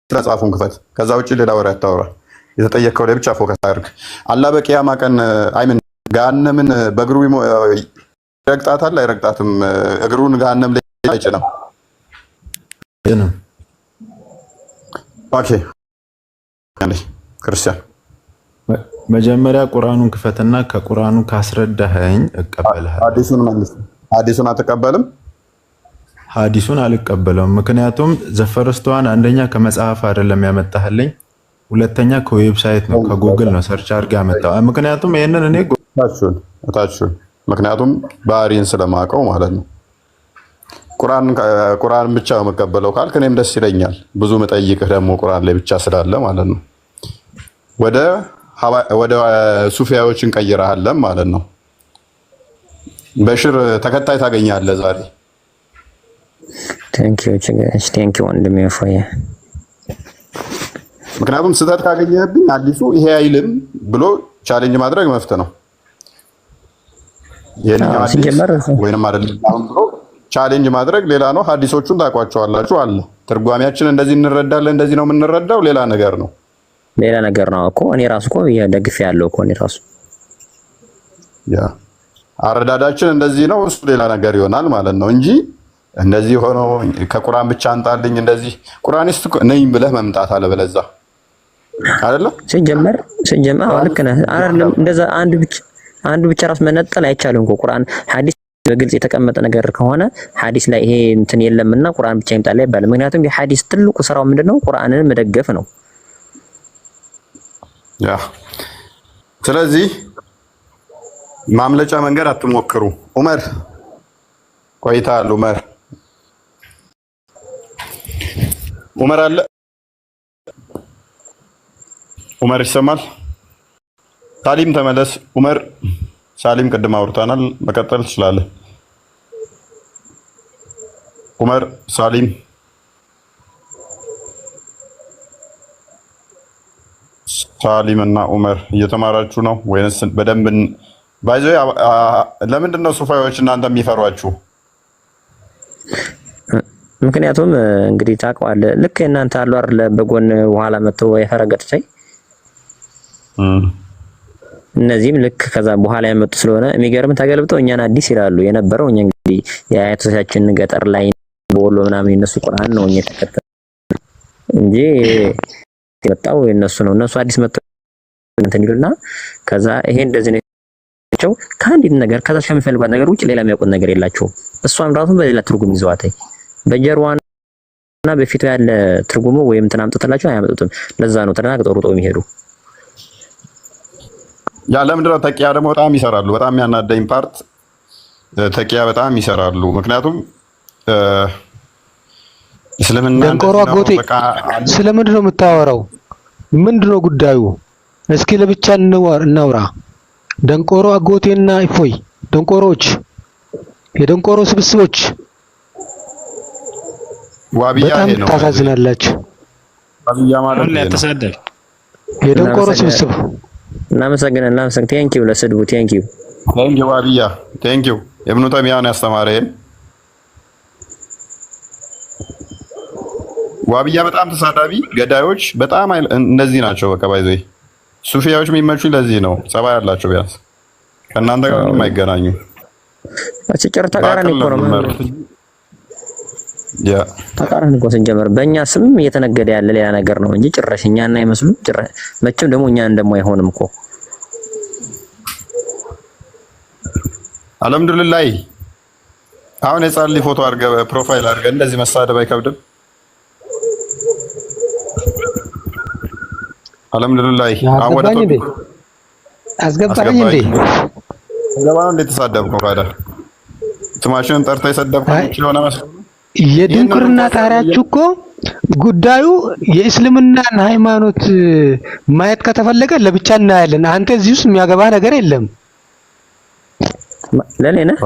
ስለጻፉን ክፈት። ከዛ ውጭ ሌላ ወሬ አታወራ። የተጠየቀው ላይ ብቻ ፎከስ አድርግ። አላህ በቂያማ ቀን አይምን ገሃነምን በእግሩ ይረግጣታል አይረግጣትም? እግሩን ገሃነም ላይ አይጭንም። ኦኬ ክርስቲያን መጀመሪያ ቁርአኑን ክፈትና ከቁርአኑ ካስረዳኸኝ እቀበልሃለሁ። ሐዲሱን አትቀበልም? ሐዲሱን አልቀበለውም። ምክንያቱም ዘፈረስተዋን አንደኛ ከመጽሐፍ አይደለም ያመጣህልኝ፣ ሁለተኛ ከዌብሳይት ነው ከጉግል ነው ሰርች አድርገህ ያመጣው። ምክንያቱም ይሄንን እኔ እታችሁን ምክንያቱም ባህሪን ስለማውቀው ማለት ነው። ቁርአን ብቻ ነው የምቀበለው ካልክ እኔም ደስ ይለኛል። ብዙ መጠይቅህ ደግሞ ቁርአን ላይ ብቻ ስላለ ማለት ነው። ወደ ሱፊያዎች እንቀይረሃለን ማለት ነው። በሽር ተከታይ ታገኛለህ ዛሬ። ቴንኪው ወንድሜ ፎየ። ምክንያቱም ስህተት ካገኘህብኝ አዲሱ ይሄ አይልም ብሎ ቻሌንጅ ማድረግ መፍትሄ ነው። ወይንም አይደለም ብሎ ቻሌንጅ ማድረግ ሌላ ነው። ሐዲሶቹን ታውቋቸዋላችሁ አለ ትርጓሜያችን እንደዚህ እንረዳለን፣ እንደዚህ ነው የምንረዳው። ሌላ ነገር ነው እኮ እኔ ራሱ እኮ ደግፍ ያለው እኮ እኔ ራሱ አረዳዳችን እንደዚህ ነው፣ እሱ ሌላ ነገር ይሆናል ማለት ነው እንጂ እንደዚህ ሆኖ ከቁርአን ብቻ አንጣልኝ እንደዚህ ቁርአኒስት ነኝ ብለህ መምጣት አለ በለዛ አይደለ ሲጀመር ልክ ነህ አይደለም። እንደዛ አንዱ ብቻ ራስ መነጠል አይቻልም እኮ ቁርአን ሐዲስ በግልጽ የተቀመጠ ነገር ከሆነ ሐዲስ ላይ ይሄ እንትን የለምና ቁርአን ብቻ ይምጣል አይባልም። ምክንያቱም የሐዲስ ትልቁ ስራው ምንድነው? ቁርአንን መደገፍ ነው። ስለዚህ ማምለጫ መንገድ አትሞክሩ። ዑመር ቆይታል። ዑመር አለ። ዑመር ይሰማል? ሳሊም ተመለስ። ዑመር ሳሊም ቅድም አውርተናል፣ መቀጠል ትችላለህ። ዑመር ሳሊም እና ዑመር እየተማራችሁ ነው ወይንስ በደንብ ባይዘ? ለምንድን ነው ሱፋዮች እናንተ የሚፈሯችሁ? ምክንያቱም እንግዲህ ታውቀዋለህ፣ ልክ እናንተ አሉ አይደል በጎን በኋላ መጥተው የፈረገጡት እነዚህም ልክ ከዛ በኋላ ያመጡ ስለሆነ የሚገርም ተገልብጠው እኛን አዲስ ይላሉ የነበረው። እኛ እንግዲህ የአያቶቻችን ገጠር ላይ በወሎ ምናምን የነሱ ቁርአን ነው እኛ ተከተል እንጂ የመጣው የነሱ ነው። እነሱ አዲስ መጥተው እንትን ይሉና ከዛ ይሄ እንደዚህ ነው ከአንዲት ነገር ከዛ ከሚፈልጓት ነገር ውጭ ሌላ የሚያውቁት ነገር የላቸውም። እሷም ራሱ በሌላ ትርጉም ይዘዋታል። በጀርዋና በፊቱ ያለ ትርጉሙ ወይም እንትን አምጥተላቸው አያመጡትም። ለዛ ነው ተደናግጠው ሩጠው የሚሄዱ። ያ ለምንድን ነው ተቂያ ደግሞ በጣም ይሰራሉ። በጣም የሚያናደኝ ፓርት ተቂያ በጣም ይሰራሉ። ምክንያቱም እስልምና ደንቆሮ አጎቴ ስለምንድን ነው የምታወራው? ምንድን ነው ጉዳዩ? እስኪ ለብቻ እናውራ። ደንቆሮ አጎቴና እፎይ ደንቆሮች፣ የደንቆሮ ስብስቦች ዋብያ በጣም ነው ታሳዝናላችሁ። ዋብያ ማለት ነው ያተሳደብ የደንቆሮ ስብስብ። እናመሰግናለን። ቴንኪው ለስድቡ ቴንኪው ዋብያ ቴንኪው። ኢብኑ ተይሚያ ነው ያስተማረን። ዋብያ በጣም ተሳዳቢ ገዳዮች በጣም እነዚህ ናቸው። በቃ ባይዘይ ሱፊያዎች የሚመቹኝ ለዚህ ነው። ጸባይ ያላቸው ቢያንስ ከእናንተ ጋር ምንም አይገናኙ። አጭር ተቃራኒ እኮ ነው ማለት ተቃራኒ እኮ ስንጀምር በእኛ ስም እየተነገደ ያለ ሌላ ነገር ነው እንጂ ጭራሽ እኛና አይመስሉ ጭራሽ መቼም ደግሞ እኛ እንደማይሆንም እኮ አልሐምዱሊላህ። አሁን የጻልይ ፎቶ አድርገህ ፕሮፋይል አድርገህ እንደዚህ መሳደብ አይከብድም? አልሐምዱሊላህ። አስገባኝ እንዴ አስገባኝ እንዴ ገባው እንዴ ተሳደብኩ ካዳ ስማችንን ጠርተህ የሰደብከው ስለሆነ መስሎ የድንቁርና ጣሪያችሁ እኮ ጉዳዩ የእስልምናን ሃይማኖት ማየት ከተፈለገ ለብቻ እናያለን። አንተ እዚህ ውስጥ የሚያገባ ነገር የለም። ለኔ ነህ?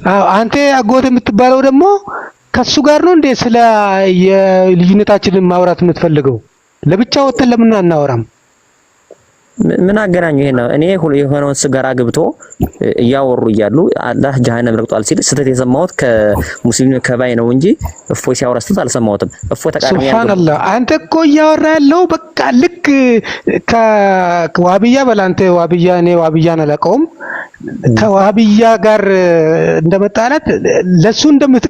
አዎ አንተ አጎት የምትባለው ደግሞ ከሱ ጋር ነው እንዴ ስለ የልዩነታችንን ማውራት የምትፈልገው? ለብቻ ወጥተን ለምን አናወራም? ምን አገናኘው? ይሄ ነው እኔ የሆነውን ስጋራ ግብቶ እያወሩ እያሉ አላህ ጀሃነም ረግጧል ሲል ስተት የሰማሁት ከሙስሊም ከባይ ነው እንጂ እፎይ ሲያወራስቱት አልሰማሁትም። እፎይ ተቃርሚ ያለው ሱብሃንአላህ። አንተ እኮ እያወራ ያለው በቃ ልክ ከዋብያ በላንተ ዋብያ እኔ ዋብያን አላውቀውም ከዋብያ ጋር እንደመጣላት ለሱ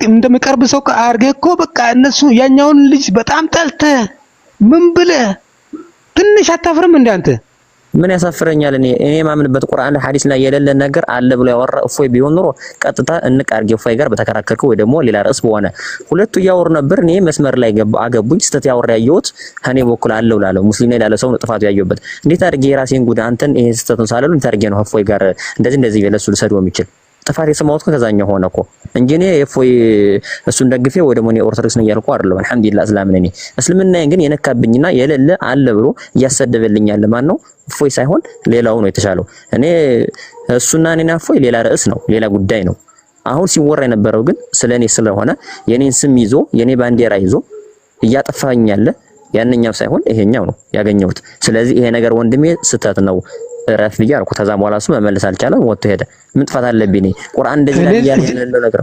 እንደምቀርብ ሰው አድርገህ እኮ በቃ እነሱ ያኛውን ልጅ በጣም ጠልተህ ምን ብለህ ትንሽ አታፍርም እንዴ አንተ? ምን ያሳፍረኛል? እኔ ማምንበት ቁርአን ሐዲስ ላይ የሌለ ነገር አለ ብሎ ያወራ እፎይ ቢሆን ኖሮ ቀጥታ እንቃርጌ እፎይ ጋር በተከራከርከው ወይ ደግሞ ሌላ ርዕስ በሆነ ሁለቱ እያወሩ ነበር። እኔ መስመር ላይ አገቡኝ። ስተት ያወራ ያየሁት እኔ በኩል አለው ላለው ሙስሊም ላይ ላለው ሰው ነው ጥፋቱ ያየሁበት። እንዴት አድርጌ የራሴን ጉድ አንተን ይሄ ስተቱን ሳለሉ እንዴት አድርጌ ነው እፎይ ጋር እንደዚህ ይለሱ ልሰደው የሚችል? ጥፋት የሰማሁት ከዛኛው ሆነ እኮ እንጂ እኔ እፎይ እሱን ደግፌ ወይ ደግሞ እኔ ኦርቶዶክስ ነኝ ያልኩ አይደለም። አልሐምዱሊላህ እስላም ነኝ። እስልምናዬን ግን የነካብኝና የሌለ አለ ብሎ እያሰደበልኝ ያለ ማን ነው? እፎይ ሳይሆን ሌላው ነው የተሻለው። እኔ እሱና እኔና እፎይ ሌላ ርዕስ ነው፣ ሌላ ጉዳይ ነው። አሁን ሲወራ የነበረው ግን ስለኔ ስለሆነ የኔን ስም ይዞ የኔ ባንዲራ ይዞ እያጠፋኝ ያለ ያንኛው ሳይሆን ይሄኛው ነው ያገኘሁት። ስለዚህ ይሄ ነገር ወንድሜ ስተት ነው ረፍ ብዬ አልኩ። ከዛ በኋላ እሱ መመለስ አልቻለም፣ ወጥቶ ሄደ። ምን ጥፋት አለብኝ? ቁርአን እንደዚህ ላይ ያለው ነገር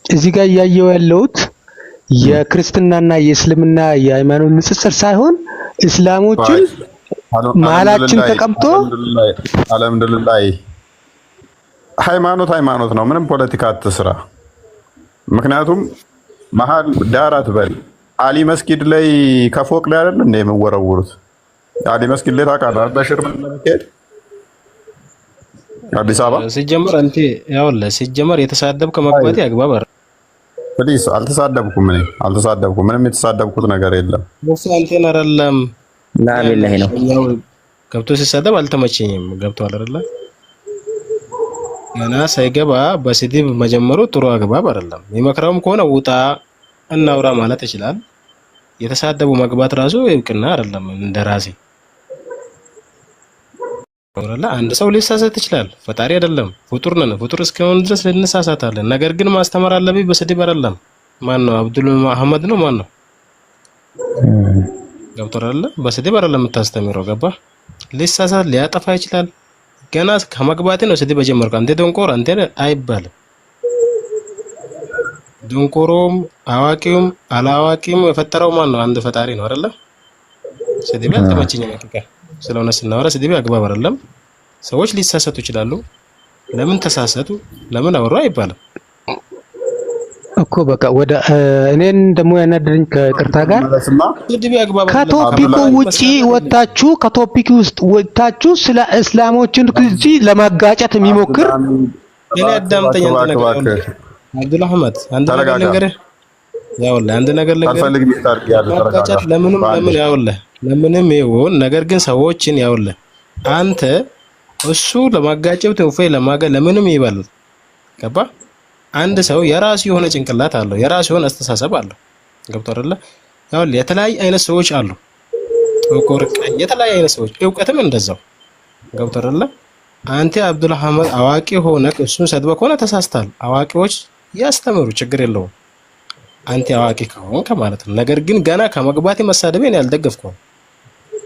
እዚህ ጋር እያየው ያለሁት የክርስትናና የእስልምና የሃይማኖት ንጽጽር ሳይሆን እስላሞችን መሀላችን ተቀምጦ አልሐምዱሊላህ ሃይማኖት ነው። ምንም ፖለቲካ አትስራ። ምክንያቱም መሀል ዳር አትበል። አሊ መስጊድ ላይ ከፎቅ ላይ አይደል እንደ የምወረውሩት? አሊ መስጊድ ላይ ታውቃለህ? በሽር ምን እንደሚካሄድ አዲስ አበባ ሲጀመር አንተ ያውለ ሲጀመር የተሳደብከ መግባት ያግባብ አይደል? ፕሊስ አልተሳደብኩም። ምንም የተሳደብኩት ነገር የለም። ወፍ አንተን አይደለም ላቢላሂ ነው ገብቶ ሲሳደብ አልተመቸኝም። ገብቷል አይደለ? ገና ሳይገባ በስድብ መጀመሩ ጥሩ አግባብ አይደለም። የመከራውም ከሆነ ውጣ እናውራ ማለት ይችላል። የተሳደቡ መግባት ራሱ ይብቅና አይደለም እንደራሴ ወራላ አንድ ሰው ሊሳሳት ይችላል። ፈጣሪ አይደለም፣ ፍጡር ነን። ፍጡር እስከሆነ ድረስ ልንሳሳታለን። ነገር ግን ማስተማር አለብኝ በስድብ አይደለም። ማን ነው? አብዱል መሐመድ ነው ማን ነው? ገብቶሃል አይደለ? በስድብ አይደለም የምታስተምረው። ገባ? ሊሳሳት ሊያጠፋ ይችላል። ገና ከመግባቴ ነው ስድብ የጀመርከው። አንተ ደንቆሮ አንተ አይባልም። ደንቆሮም አዋቂውም አላዋቂውም የፈጠረው ማን ነው? አንድ ፈጣሪ ነው አይደለ? ስድብ አልተመቸኝም። ስለሆነ ስናወራ ስድብ አግባብ አይደለም። ሰዎች ሊሳሳቱ ይችላሉ። ለምን ተሳሳቱ ለምን አወሩ አይባልም። እኮ በቃ ወደ እኔን ደግሞ ያናደረኝ ከቅርታ ጋር ከቶፒኩ ውጪ ወጣችሁ ከቶፒክ ውስጥ ወጣችሁ ስለ እስላሞችን ግዚ ለማጋጨት የሚሞክር እኔ አዳምጠኝ አንተ ነገር አብዱል አህመድ አንተ ነገር ልንገርህ ያውልህ አንድ ነገር ልንገርህ ለምንም ያውልህ ለምንም ይሁን ነገር ግን ሰዎችን ያውልህ አንተ እሱ ለማጋጨት ወይ ለምንም ይባል ገባ አንድ ሰው የራሱ የሆነ ጭንቅላት አለው የራሱ የሆነ አስተሳሰብ አለው ገብቶ አይደለ ያውልህ የተለያየ አይነት ሰዎች አሉ ጥቁር ቀይ የተለያየ አይነት ሰዎች እውቀትም እንደዛው ገብቶ አይደለ አንተ አብዱል አህመድ አዋቂ ሆነ እሱን ሰድበህ ከሆነ ተሳስተሃል አዋቂዎች ያስተምሩ ችግር የለውም አንተ አዋቂ ከሆንክ ማለት ነው ነገር ግን ገና ከመግባቴ መሳደቤን ያልደገፍከው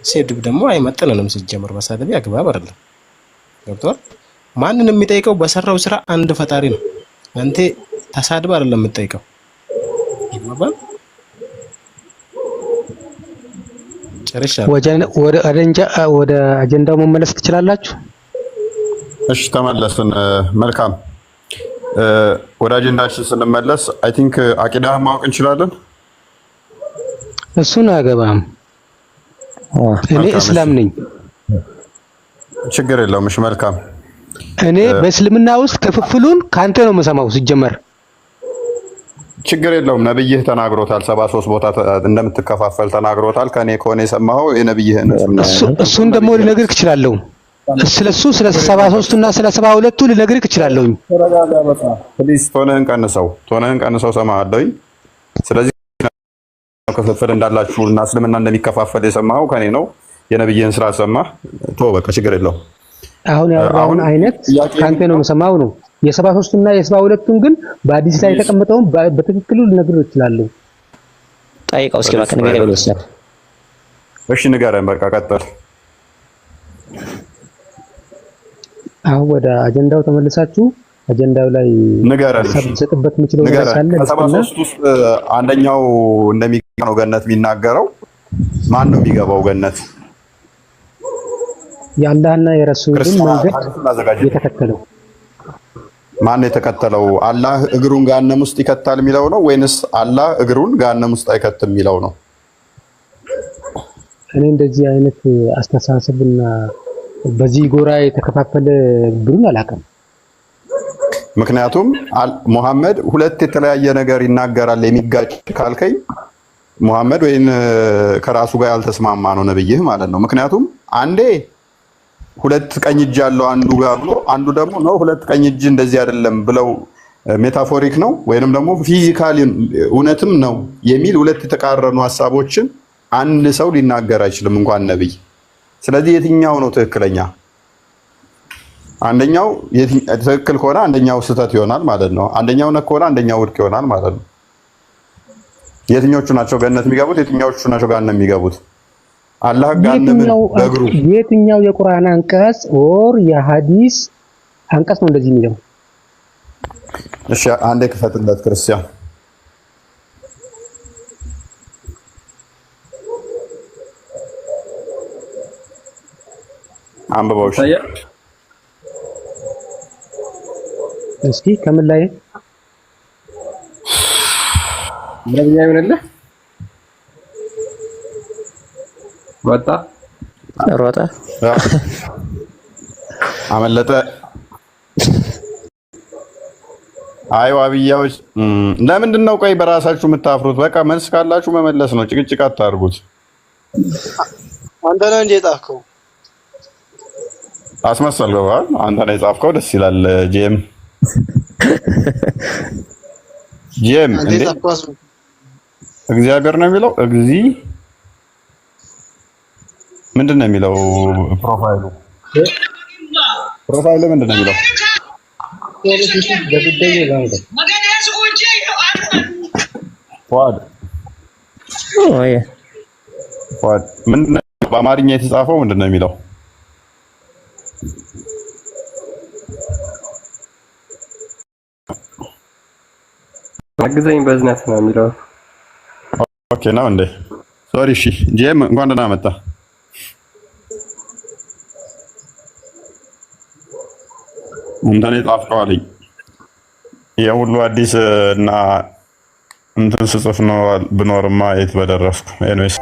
ስድብ ደግሞ አይመጥነንም ሲጀመር መሳደብ ያግባብ አይደለም ገብቷል ማንንም የሚጠይቀው በሰራው ስራ አንድ ፈጣሪ ነው አንተ ተሳድብ አይደለም የምትጠይቀው ይባባል ጨርሻለሁ ወደ አጀንዳው መመለስ ትችላላችሁ እሺ ተመለስን መልካም ወደ አጀንዳችን ስንመለስ አይ ቲንክ አቂዳህ ማወቅ እንችላለን እሱን አገባም እኔ እስላም ነኝ ችግር የለውም እሺ መልካም እኔ በእስልምና ውስጥ ክፍፍሉን ካንተ ነው የምሰማው ሲጀመር ችግር የለውም ነብይህ ተናግሮታል 73 ቦታ እንደምትከፋፈል ተናግሮታል ከኔ ከሆነ የሰማኸው የነብይህን እሱን ደግሞ ልነግርህ እችላለሁ ስለሱ ስለ 73 እና ስለ 72 ልነግርህ እችላለሁ ፕሊዝ ቶንህን ቀንሰው ሰማሃለኝ ስለዚህ ክፍፍል እንዳላችሁ እና እስልምና እንደሚከፋፈል የሰማኸው ከኔ ነው የነብይህን ስራ ሰማህ በቃ ችግር የለውም አሁን ያወራውን አይነት ካንተ ነው የምሰማው ነው የ73 እና የ72ን ግን በአዲስ ላይ የተቀመጠውን በትክክሉ ልነግርህ እችላለሁ ጠይቀው እስኪ በቃ ነገር ይበልሳል እሺ ንገረን በቃ ቀጥል አሁን ወደ አጀንዳው ተመልሳችሁ አጀንዳው ላይ ንገረን ሰጥበት ምችለው ነገር አለ ከ73 ውስጥ አንደኛው እንደሚገባው ገነት የሚናገረው ማን ነው የሚገባው ገነት የአላህና የረሱልን መንገድ የተከተለው ማን የተከተለው አላህ እግሩን ገሃነም ውስጥ ይከታል የሚለው ነው ወይንስ አላህ እግሩን ገሃነም ውስጥ አይከትም የሚለው ነው እኔ እንደዚህ አይነት አስተሳሰብና በዚህ ጎራ የተከፋፈለ ብሩን አላውቅም ምክንያቱም ሙሐመድ ሁለት የተለያየ ነገር ይናገራል የሚጋጭ ካልከኝ ሙሐመድ ወይን ከራሱ ጋር ያልተስማማ ነው ነብይህ ማለት ነው ምክንያቱም አንዴ ሁለት ቀኝ እጅ ያለው አንዱ ጋር ብሎ አንዱ ደግሞ ነው ሁለት ቀኝ እጅ እንደዚህ አይደለም ብለው ሜታፎሪክ ነው ወይንም ደግሞ ፊዚካሊ እውነትም ነው የሚል ሁለት የተቃረኑ ሐሳቦችን አንድ ሰው ሊናገር አይችልም እንኳን ነብይ ስለዚህ የትኛው ነው ትክክለኛ አንደኛው ትክክል ከሆነ አንደኛው ስህተት ይሆናል ማለት ነው አንደኛው ነክ ከሆነ አንደኛው ውድቅ ይሆናል ማለት ነው የትኞቹ ናቸው ገነት የሚገቡት የትኞቹ ናቸው ገሃነም የሚገቡት አላህ ገሃነምን በእግሩ የትኛው የቁርአን አንቀጽ ኦር የሐዲስ አንቀጽ ነው እንደዚህ የሚለው እሺ አንዴ ክፈትለት ክርስቲያን አንብበው እስኪ ከምን ላይ ነብያ ይሆንልህ ወጣ ሮጣ አመለጠ አይ ዋብያዎች ለምንድን ነው ቆይ በራሳችሁ የምታፍሩት በቃ መልስ ካላችሁ መመለስ ነው ጭቅጭቅ አታርጉት አንተ ነህ እንደ ጻፍከው አስመሰልከው አንተ ነህ የጻፍከው ደስ ይላል ጄም እንዴ እግዚአብሔር ነው የሚለው ምንድን ነው የሚለው ፕሮፋይሉ ምንድን ነው የሚለው ፏድ ምንድን ነው በአማርኛ የተጻፈው ምንድን ነው የሚለው አግዘኝ በዝነት ነው የሚለው ኦኬ ነው እንዴ ሶሪ እሺ ጄም እንኳን ደህና መጣ እንደኔ ጻፍከው አለኝ የሁሉ አዲስ እና እንትን ስጽፍ ነው ብኖርማ የት በደረስኩ። ኤኒዌይስ